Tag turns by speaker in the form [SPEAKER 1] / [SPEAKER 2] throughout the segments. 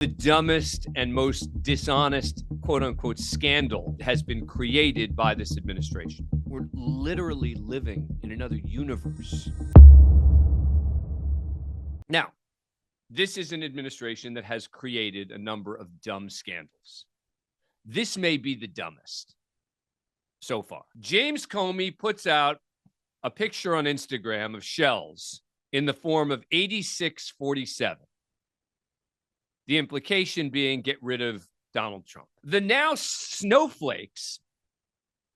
[SPEAKER 1] The dumbest and most dishonest, quote unquote, scandal has been created by this administration. We're literally living in another universe. Now, this is an administration that has created a number of dumb scandals. This may be the dumbest so far. James Comey puts out a picture on Instagram of shells in the form of 8647. The implication being get rid of Donald Trump. The now snowflakes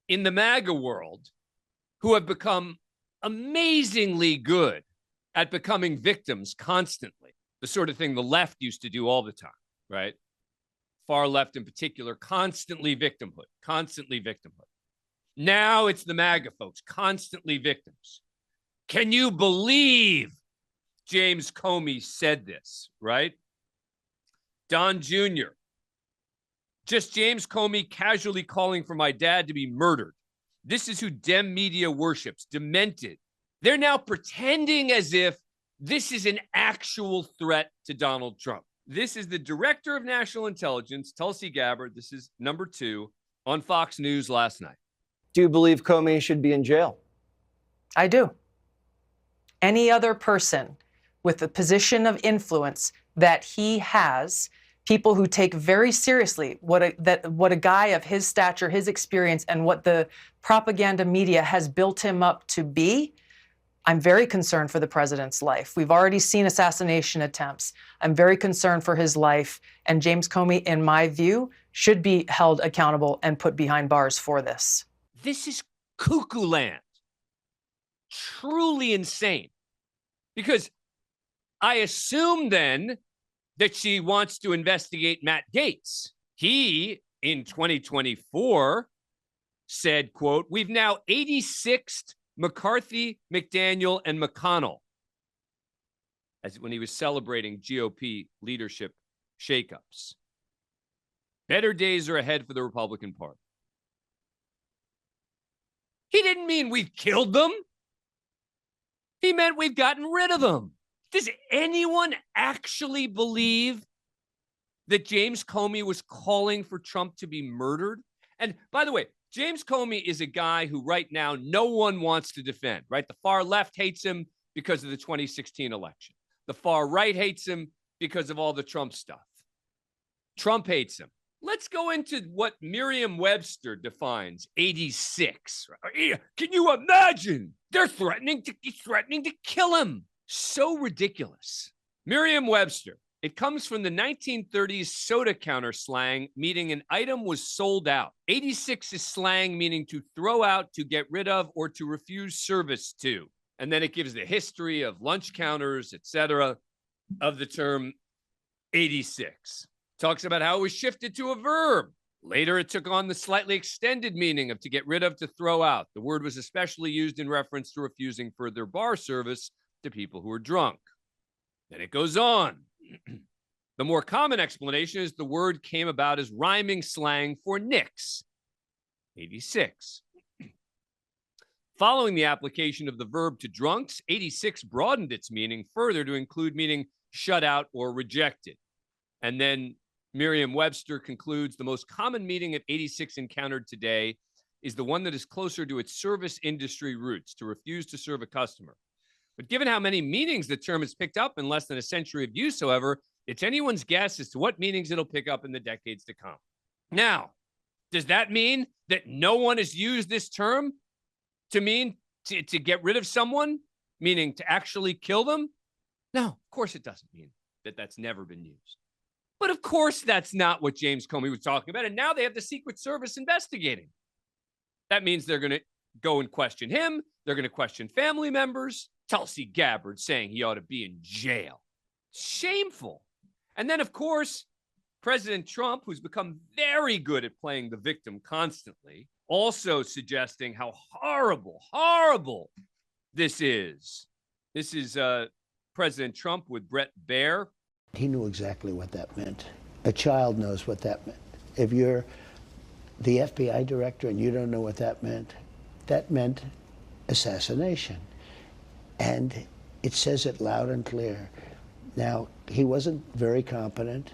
[SPEAKER 1] in the MAGA world who have become amazingly good at becoming victims constantly, the sort of thing the left used to do all the time, right? Far left in particular, constantly victimhood. Now it's the MAGA folks, constantly victims. Can you believe James Comey said this, right? Don Jr. Just James Comey casually calling for my dad to be murdered. This is who Dem media worships, demented. They're now pretending as if this is an actual threat to Donald Trump. This is the director of national intelligence, Tulsi Gabbard. This is number 2 on Fox News last night.
[SPEAKER 2] Do you believe Comey should be in jail?
[SPEAKER 3] I do. Any other person with the position of influence that he has, people who take very seriously what a guy of his stature, his experience, and what the propaganda media has built him up to be, I'm very concerned for the president's life. We've already seen assassination attempts. I'm very concerned for his life. And James Comey, in my view, should be held accountable and put behind bars for this.
[SPEAKER 1] This is cuckoo land. Truly insane. Because I assume then that she wants to investigate Matt Gaetz. He, in 2024, said, quote, we've now 86'd McCarthy, McDaniel, and McConnell, as when he was celebrating GOP leadership shakeups. Better days are ahead for the Republican Party. He didn't mean we've killed them. He meant we've gotten rid of them. Does anyone actually believe that James Comey was calling for Trump to be murdered? And by the way, James Comey is a guy who right now no one wants to defend, right? The far left hates him because of the 2016 election. The far right hates him because of all the Trump stuff. Trump hates him. Let's go into what Merriam-Webster defines 86. Can you imagine? They're threatening to kill him. So ridiculous. Merriam-Webster. It comes from the 1930s soda counter slang, meaning an item was sold out. 86 is slang meaning to throw out, to get rid of, or to refuse service to. And then it gives the history of lunch counters, etc., of the term 86. Talks about how it was shifted to a verb. Later, it took on the slightly extended meaning of to get rid of, to throw out. The word was especially used in reference to refusing further bar service to people who were drunk. Then it goes on. The more common explanation is the word came about as rhyming slang for nix, 86. Following the application of the verb to drunks, 86 broadened its meaning further to include meaning shut out or rejected. And then Merriam-Webster concludes the most common meaning of 86 encountered today is the one that is closer to its service industry roots, to refuse to serve a customer. But given how many meanings the term has picked up in less than a century of use, however, it's anyone's guess as to what meanings it'll pick up in the decades to come. Now, does that mean that no one has used this term to mean to get rid of someone, meaning to actually kill them? No, of course it doesn't mean that that's never been used. But of course that's not what James Comey was talking about. And now they have the Secret Service investigating. That means they're going to go and question him. They're going to question family members. Tulsi Gabbard saying he ought to be in jail. Shameful. And then, of course, President Trump, who's become very good at playing the victim constantly, also suggesting how horrible this is. This is President Trump with Brett Baer.
[SPEAKER 4] He knew exactly what that meant. A child knows what that meant. If you're the FBI director and you don't know what that meant assassination. And it says it loud and clear. Now, he wasn't very competent,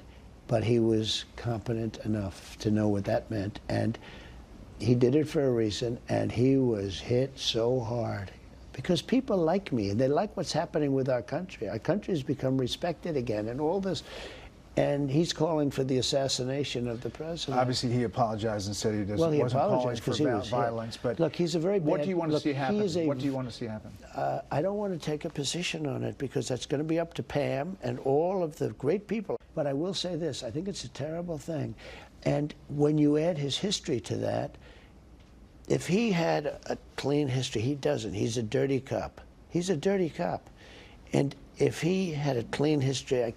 [SPEAKER 4] but he was competent enough to know what that meant. And he did it for a reason, and he was hit so hard. Because people like me, and they like what's happening with our country. Our country has become respected again, and all this. And he's calling for the assassination of the president.
[SPEAKER 5] Obviously, he apologized and said he doesn't,
[SPEAKER 4] well, he
[SPEAKER 5] wasn't calling
[SPEAKER 4] apologized
[SPEAKER 5] for
[SPEAKER 4] because he was
[SPEAKER 5] violence.
[SPEAKER 4] hit.
[SPEAKER 5] But
[SPEAKER 4] look, he's a very bad.
[SPEAKER 5] What do you want to
[SPEAKER 4] look,
[SPEAKER 5] see happen?
[SPEAKER 4] What
[SPEAKER 5] do you want to see happen?
[SPEAKER 4] I don't want to take a position on it because that's going to be up to Pam and all of the great people. But I will say this: I think it's a terrible thing, and when you add his history to that, if he had a clean history, he doesn't. He's a dirty cop. He's a dirty cop, and if he had a clean history, I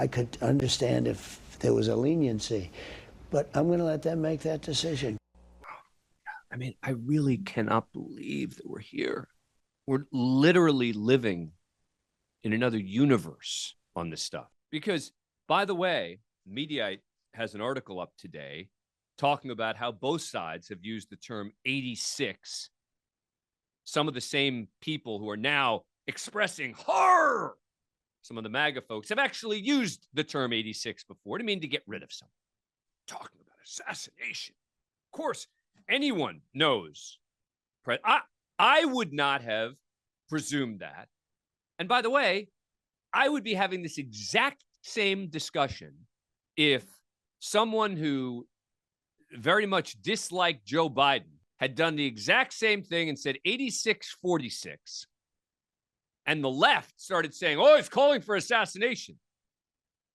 [SPEAKER 4] could understand if there was a leniency, but I'm going to let them make that decision.
[SPEAKER 1] I mean, I really cannot believe that we're here. We're literally living in another universe on this stuff. Because, by the way, Mediaite has an article up today talking about how both sides have used the term 86. Some of the same people who are now expressing horror, some of the MAGA folks, have actually used the term 86 before to mean to get rid of someone. Talking about assassination. Of course, anyone knows. I would not have presumed that. And by the way, I would be having this exact same discussion if someone who very much disliked Joe Biden had done the exact same thing and said 86-46. And the left started saying, oh, it's calling for assassination.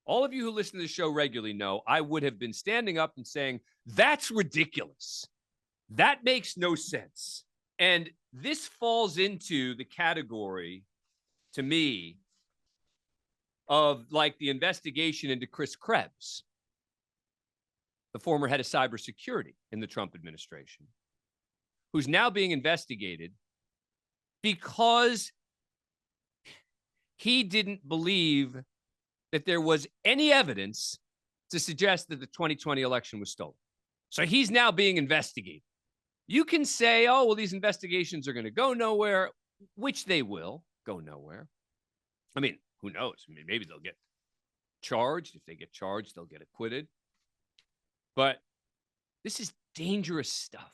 [SPEAKER 1] All of you who listen to the show regularly know I would have been standing up and saying, that's ridiculous. That makes no sense. And this falls into the category, to me, of like the investigation into Chris Krebs, the former head of cybersecurity in the Trump administration, who's now being investigated because he didn't believe that there was any evidence to suggest that the 2020 election was stolen. So he's now being investigated. You can say, oh, well, these investigations are going to go nowhere, which they will go nowhere. I mean, who knows? I mean, maybe they'll get charged. If they get charged, they'll get acquitted. But this is dangerous stuff.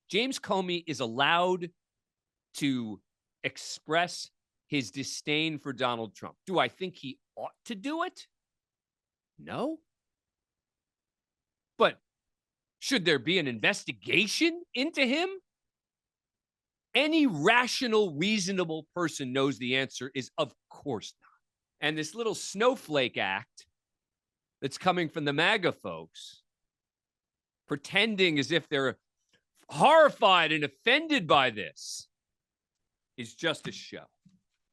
[SPEAKER 1] James Comey is allowed to express his disdain for Donald Trump. Do I think he ought to do it? No. But should there be an investigation into him? Any rational, reasonable person knows the answer is of course not. And this little snowflake act that's coming from the MAGA folks, pretending as if they're horrified and offended by this, is just a show.